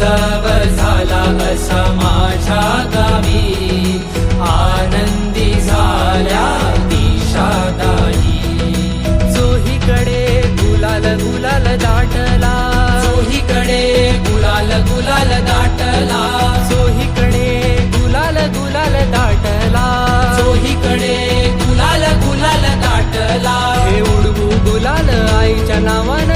उत्सव झाला असा माझ्या गावी, आनंदी झाल्या दिशादाई. चोहीकडे गुलाल गुलाल दाटला, चोहीकडे गुलाल गुलाल दाटला, चोहीकडे गुलाल गुलाल दाटला, चोहीकडे गुलाल गुलाल दाटला. हे उडवू गुलाल आईच्या नावानं